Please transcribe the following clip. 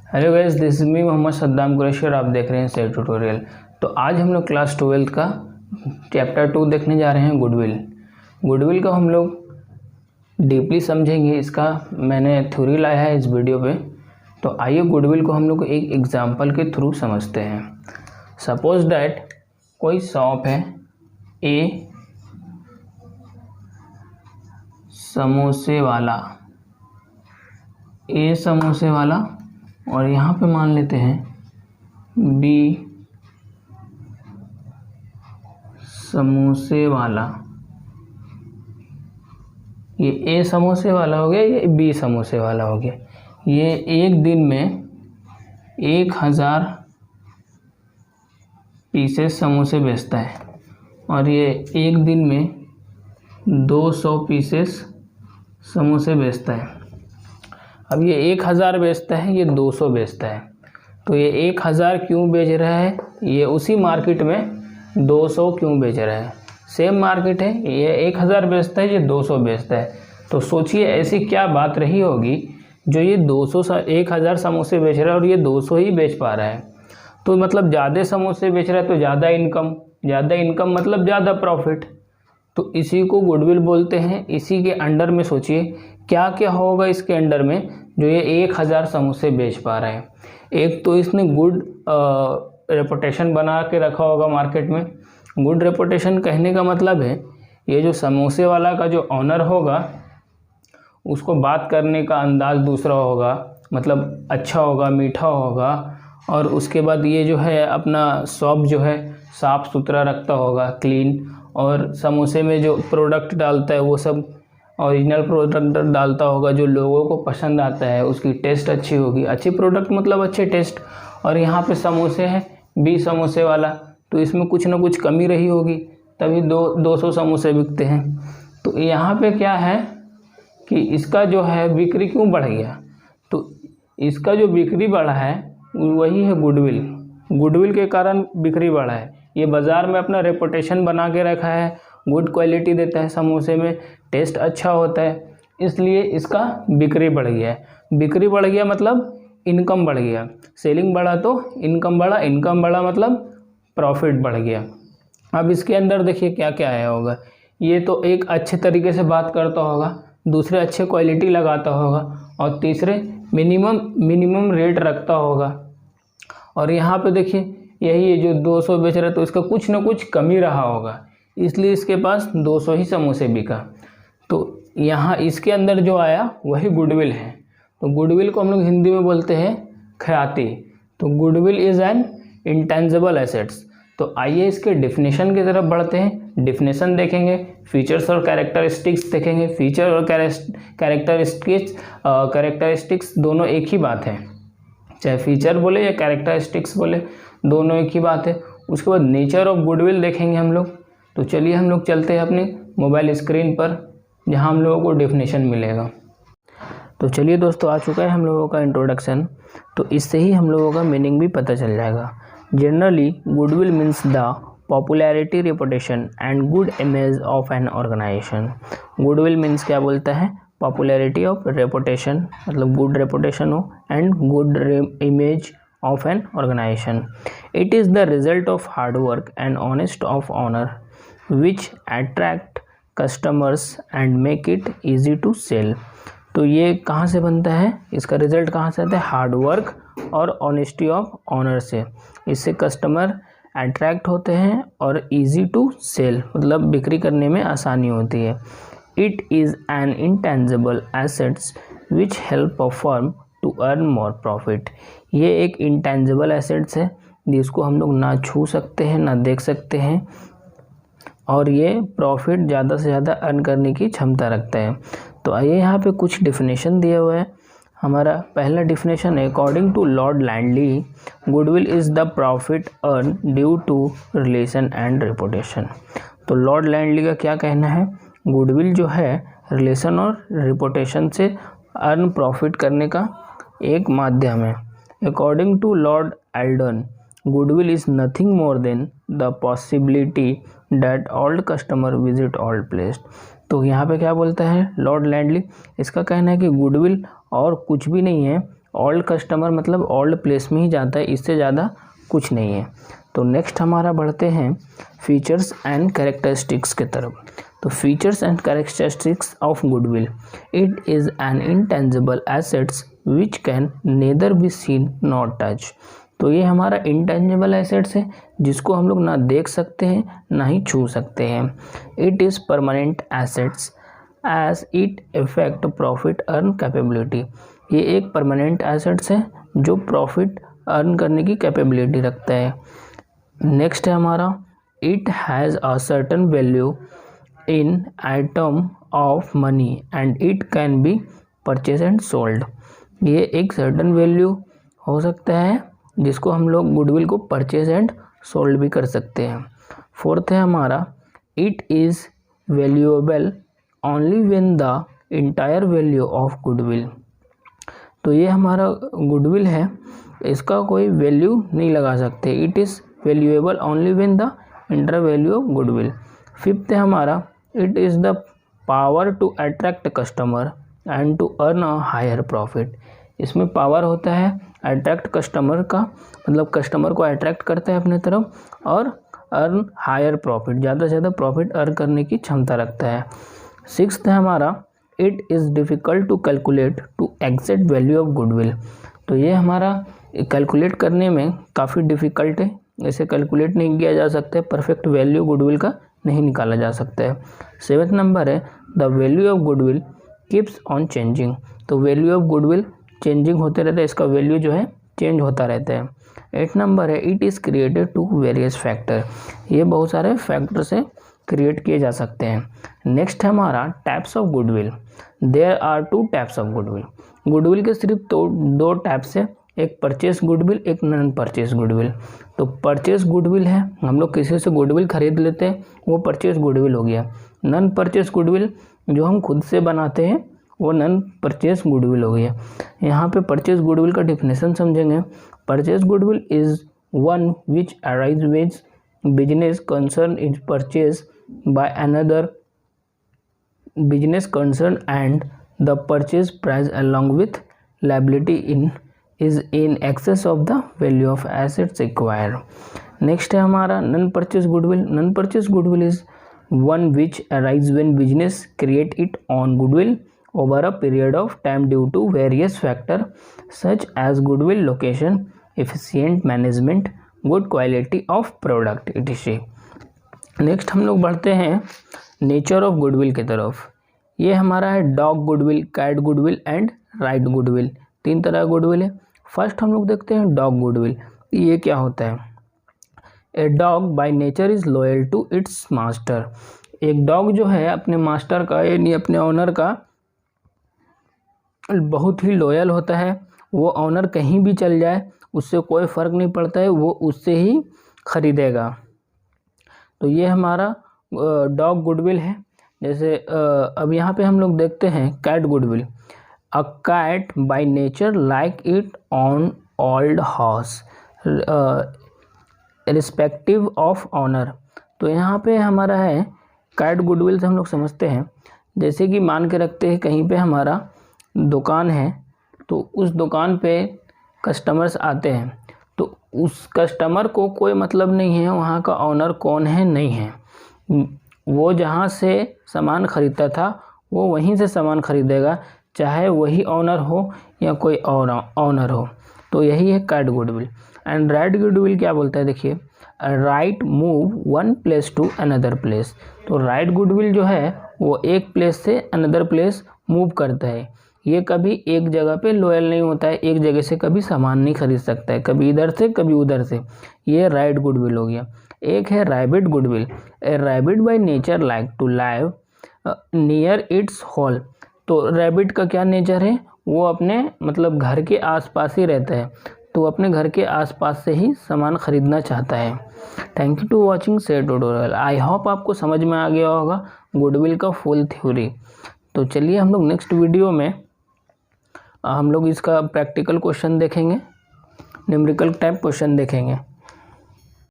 Hello guys, this is me Mohammad Saddam Qureshi और आप देख रहे हैं सेफ ट्यूटोरियल। तो आज हम लोग क्लास 12 का चैप्टर 2 देखने जा रहे हैं गुडविल को हम लोग डीपली समझेंगे। इसका मैंने थ्योरी लाया है इस वीडियो पे। तो आइए गुडविल को हम लोग एक एग्जांपल के थ्रू समझते हैं। सपोज दैट कोई शॉप है ए समोसे वाला और यहाँ पे मान लेते हैं बी समोसे वाला। ये ए समोसे वाला हो गया, ये बी समोसे वाला हो गया। ये एक दिन में 1000 पीसेस समोसे बेचता है और ये एक दिन में 200 पीसेस समोसे बेचता है। अब ये 1000 बेचता है, ये 200 बेचता है। तो ये 1000 क्यों बेच रहा है? ये उसी मार्केट में 200 क्यों बेच रहा है? सेम मार्केट है, ये 1000 बेचता है, ये 200 बेचता है। तो सोचिए ऐसी क्या बात रही होगी जो ये 1000 समोसे बेच रहा है और ये 200 ही बेच पा रहा है। तो मतलब ज़्यादा समोसे बेच रहा है तो ज़्यादा इनकम मतलब ज़्यादा प्रॉफिट। तो इसी को गुडविल बोलते हैं। इसी के अंडर में सोचिए क्या क्या होगा इसके अंडर में जो ये 1000 समोसे बेच पा रहा है। एक तो इसने गुड रेपुटेशन बना के रखा होगा मार्केट में। गुड रेपुटेशन कहने का मतलब है ये जो समोसे वाला का जो ऑनर होगा उसको बात करने का अंदाज़ दूसरा होगा, मतलब अच्छा होगा, मीठा होगा। और उसके बाद ये जो है अपना शॉप जो है साफ़ सुथरा रखता होगा, क्लीन। और समोसे में जो प्रोडक्ट डालता है वो सब ओरिजिनल प्रोडक्ट डालता होगा जो लोगों को पसंद आता है। उसकी टेस्ट अच्छी होगी, अच्छी प्रोडक्ट मतलब अच्छे टेस्ट। और यहाँ पे समोसे हैं बी समोसे वाला, तो इसमें कुछ ना कुछ कमी रही होगी तभी 200 समोसे बिकते हैं। तो यहाँ पे क्या है कि इसका जो है बिक्री क्यों बढ़ गया? तो इसका जो बिक्री बढ़ा है वही है गुडविल के कारण बिक्री बढ़ा है। ये बाज़ार में अपना रेपुटेशन बना के रखा है, गुड क्वालिटी देता है समोसे में, टेस्ट अच्छा होता है, इसलिए इसका बिक्री बढ़ गया है। बिक्री बढ़ गया मतलब इनकम बढ़ गया। सेलिंग बढ़ा तो इनकम बढ़ा मतलब प्रॉफिट बढ़ गया। अब इसके अंदर देखिए क्या क्या आया होगा। ये तो एक अच्छे तरीके से बात करता होगा, दूसरे अच्छे क्वालिटी लगाता होगा और तीसरे मिनिमम रेट रखता होगा। और यहाँ पे देखिए यही है जो 200 बेच रहा है तो इसका कुछ ना कुछ कमी रहा होगा, इसलिए इसके पास 200 ही समोसे बिका। तो यहाँ इसके अंदर जो आया वही गुडविल है। तो गुडविल को हम लोग हिंदी में बोलते हैं ख्याति। तो goodwill is an intangible assets. तो आइए इसके डेफिनेशन की तरफ बढ़ते हैं। डेफिनेशन देखेंगे, फीचर्स और कैरेक्टरिस्टिक्स देखेंगे। फीचर और कैरेक्टरिस्टिक्स दोनों एक ही बात है, चाहे फीचर बोले या कैरेक्टरिस्टिक्स बोले, दोनों एक ही बात है। उसके बाद नेचर ऑफ गुडविल देखेंगे हम लोग। तो चलिए हम लोग चलते हैं अपने मोबाइल स्क्रीन पर जहां हम लोगों को डेफिनेशन मिलेगा। तो चलिए दोस्तों, आ चुका है हम लोगों का इंट्रोडक्शन। तो इससे ही हम लोगों का मीनिंग भी पता चल जाएगा। Generally goodwill means the popularity, reputation and good image of an organisation. Goodwill means क्या बोलता है? पॉपुलैरिटी ऑफ रेपुटेशन, मतलब गुड रेपुटेशन हो, and good image of an organization. It is the result of hard work and honest of honor which attract customers and make it easy to sell. तो ये कहाँ से बनता है? इसका result कहाँ से आता है? हार्ड वर्क और ऑनेस्टी ऑफ ऑनर से। इससे कस्टमर अट्रैक्ट होते हैं और इजी टू सेल मतलब बिक्री करने में आसानी होती है। It is an intangible assets which help a firm to earn more profit. ये एक इंटेंजिबल एसेट्स है जिसको हम लोग ना छू सकते हैं, ना देख सकते हैं, और ये प्रॉफिट ज़्यादा से ज़्यादा अर्न करने की क्षमता रखता है। तो आइए यहाँ पे कुछ डिफिनेशन दिया हुआ है। हमारा पहला डिफिनेशन है, according to Lord Lindley goodwill is the profit earn due to relation and reputation. तो लॉर्ड लैंडली का क्या कहना है? गुडविल जो है रिलेशन और रेपुटेशन से अर्न प्रॉफिट करने का एक माध्यम है। According to Lord Eldon goodwill is nothing more than the possibility that old customer visit old place. तो यहाँ पे क्या बोलता है लॉर्ड लैंडली? इसका कहना है कि गुडविल और कुछ भी नहीं है ओल्ड कस्टमर मतलब ओल्ड प्लेस में ही जाता है, इससे ज़्यादा कुछ नहीं है। तो नेक्स्ट हमारा बढ़ते हैं फीचर्स एंड कैरेक्टरिस्टिक्स की तरफ। तो features and characteristics of goodwill, it is an intangible assets which can nether be seen not touch. तो ये हमारा इंटेंजिबल एसेट्स है जिसको हम लोग ना देख सकते हैं ना ही छू सकते हैं। It is permanent assets as it effect profit earn capability. ये एक परमानेंट एसेट्स है जो प्रॉफिट अर्न करने की कैपेबिलिटी रखता है। नेक्स्ट है हमारा it has a certain value in item of money and it can be purchase and sold. ये एक सर्टन वैल्यू हो सकता है जिसको हम लोग गुडविल को परचेज एंड सोल्ड भी कर सकते हैं। फोर्थ है हमारा it is valuable only when the entire value of goodwill. तो ये हमारा गुडविल है, इसका कोई वैल्यू नहीं लगा सकते। It is valuable only when the entire value of goodwill. Fifth है हमारा it is the power to attract customer and to earn a higher profit. इसमें पावर होता है अट्रैक्ट कस्टमर का, मतलब कस्टमर को अट्रैक्ट करता है अपने तरफ और अर्न हायर प्रॉफिट, ज़्यादा से ज़्यादा प्रॉफिट अर्न करने की क्षमता रखता है। सिक्स्थ है हमारा it is difficult to calculate to exact value of goodwill. तो ये हमारा कैलकुलेट करने में काफ़ी डिफ़िकल्ट है, इसे कैलकुलेट नहीं किया जा सकता है, परफेक्ट वैल्यू गुडविल का नहीं निकाला जा सकता है। सेवन्थ नंबर है the value of goodwill keeps on changing. तो वैल्यू ऑफ गुडविल चेंजिंग होते रहता है, इसका वैल्यू जो है चेंज होता रहता है। 8 नंबर है it is created to various factor. ये बहुत सारे फैक्टर से क्रिएट किए जा सकते हैं। नेक्स्ट है हमारा types of goodwill. There are 2 types of goodwill. Goodwill के सिर्फ दो टाइप्स है, एक परचेस गुडविल, एक नॉन परचेस गुडविल। तो परचेस गुडविल है, हम लोग किसी से गुडविल खरीद लेते हैं, वो परचेस गुडविल हो गया। नॉन परचेस गुडविल जो हम खुद से बनाते हैं वो नॉन परचेस गुडविल हो गया। यहाँ पे परचेस गुडविल का डिफिनेशन समझेंगे। Purchase goodwill is one which arise which business concern is purchase by another business concern and the purchase price along with liability in is in excess of the value of assets acquire. Next है हमारा non purchase goodwill. Non purchase goodwill is one which arise when business create it on goodwill over a period of time due to various factors such as goodwill location, efficient management, good quality of product etc. Next हम लोग बढ़ते हैं nature of goodwill की तरफ। ये हमारा है dog goodwill, cat goodwill and right goodwill. 3 तरह का गुडविल है। फर्स्ट हम लोग देखते हैं डॉग गुडविल। ये क्या होता है? A dog by nature is loyal to its master. एक डॉग जो है अपने मास्टर का यानी अपने ऑनर का बहुत ही लॉयल होता है। वो ऑनर कहीं भी चल जाए उससे कोई फ़र्क नहीं पड़ता है, वो उससे ही ख़रीदेगा। तो ये हमारा डॉग गुडविल है। जैसे अब यहाँ पे हम लोग देखते हैं cat goodwill. A cat by nature like it on old house respective of owner. तो यहाँ पे हमारा है कैट गुडविल से हम लोग समझते हैं, जैसे कि मान के रखते हैं कहीं पे हमारा दुकान है, तो उस दुकान पे कस्टमर्स आते हैं, तो उस कस्टमर को कोई मतलब नहीं है वहाँ का ऑनर कौन है नहीं है, वो जहाँ से सामान ख़रीदता था वो वहीं से सामान ख़रीदेगा, चाहे वही ऑनर हो या कोई और ऑनर हो। तो यही है cat goodwill. And right goodwill क्या बोलता है, देखिए rat move one place to another place. तो राइट गुडविल जो है वो एक प्लेस से अनदर प्लेस मूव करता है। ये कभी एक जगह पे लॉयल नहीं होता है, एक जगह से कभी सामान नहीं खरीद सकता है, कभी इधर से कभी उधर से। ये राइट गुडविल हो गया। एक है rabbit goodwill. A rabbit by nature like to live near its hole. तो रैबिट का क्या नेचर है, वो अपने मतलब घर के आसपास ही रहता है, तो अपने घर के आसपास से ही सामान खरीदना चाहता है। Thank you to watching share tutorial. I hope आपको समझ में आ गया होगा गुडविल का फुल थ्योरी। तो चलिए हम लोग नेक्स्ट वीडियो में हम लोग इसका प्रैक्टिकल क्वेश्चन देखेंगे, न्यूमेरिकल टाइप क्वेश्चन देखेंगे।